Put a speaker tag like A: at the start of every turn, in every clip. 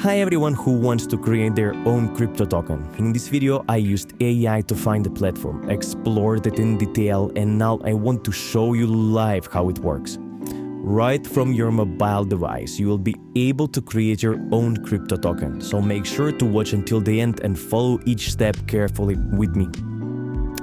A: Hi everyone who wants to create their own crypto token. In this video I used AI to find the platform, explored it in detail, and now I want to show you live how it works. Right from your mobile device, you will be able to create your own crypto token, so make sure to watch until the end and follow each step carefully with me.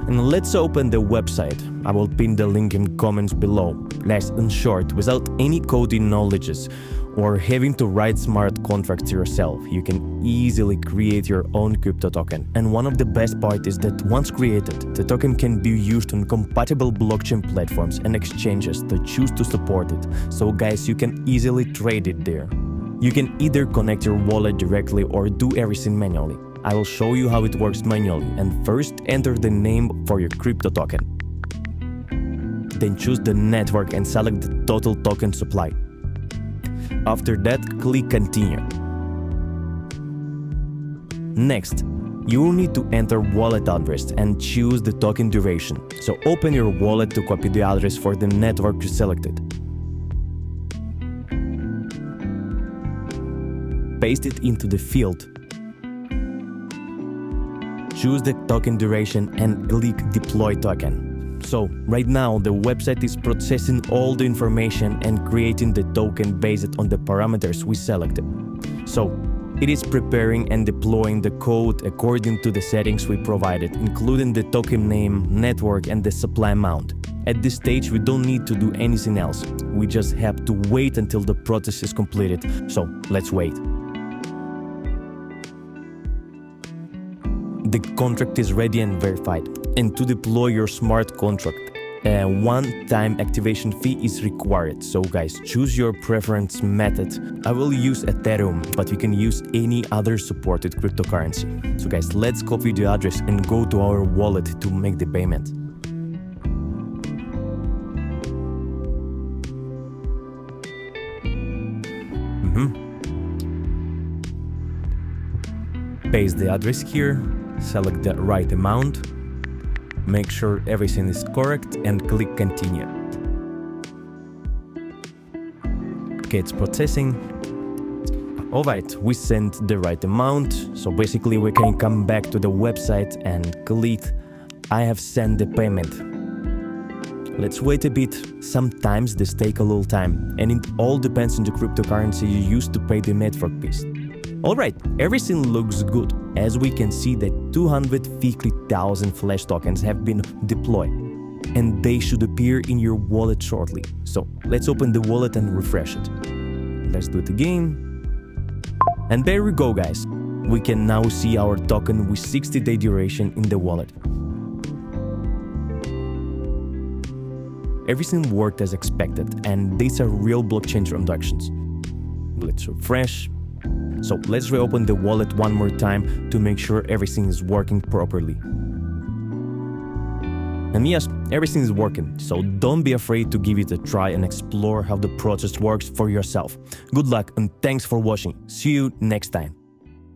A: And let's open the website. I will pin the link in comments below. Guys, in short, without any coding knowledges or having to write smart contracts yourself, you can easily create your own crypto token. And one of the best part is that once created, the token can be used on compatible blockchain platforms and exchanges that choose to support it. So guys, you can easily trade it there. You can either connect your wallet directly or do everything manually. I will show you how it works manually, and first enter the name for your crypto token. Then choose the network and select the total token supply. After that, click Continue. Next, you will need to enter wallet address and choose the token duration. So open your wallet to copy the address for the network you selected. Paste it into the field. Choose the token duration and click Deploy Token. So, right now the website is processing all the information and creating the token based on the parameters we selected. So, it is preparing and deploying the code according to the settings we provided, including the token name, network, and the supply amount. At this stage, we don't need to do anything else. We just have to wait until the process is completed. So, let's wait. The contract is ready and verified. And to deploy your smart contract, a one-time activation fee is required. So guys, choose your preference method. I will use Ethereum, but you can use any other supported cryptocurrency. So guys, let's copy the address and go to our wallet to make the payment. Paste the address here. Select the right amount, make sure everything is correct, and click Continue. Okay, it's processing. Alright, we sent the right amount, so basically we can come back to the website and click I have sent the payment. Let's wait a bit. Sometimes this takes a little time, and it all depends on the cryptocurrency you use to pay the network fees. Alright, everything looks good, as we can see that 250,000 Flash tokens have been deployed, and they should appear in your wallet shortly. So let's open the wallet and refresh it. Let's do it again. And there we go guys, we can now see our token with 60-day duration in the wallet. Everything worked as expected, and these are real blockchain transactions. Let's refresh. So let's reopen the wallet one more time to make sure everything is working properly. And yes, everything is working, so don't be afraid to give it a try and explore how the process works for yourself. Good luck and thanks for watching. See you next time.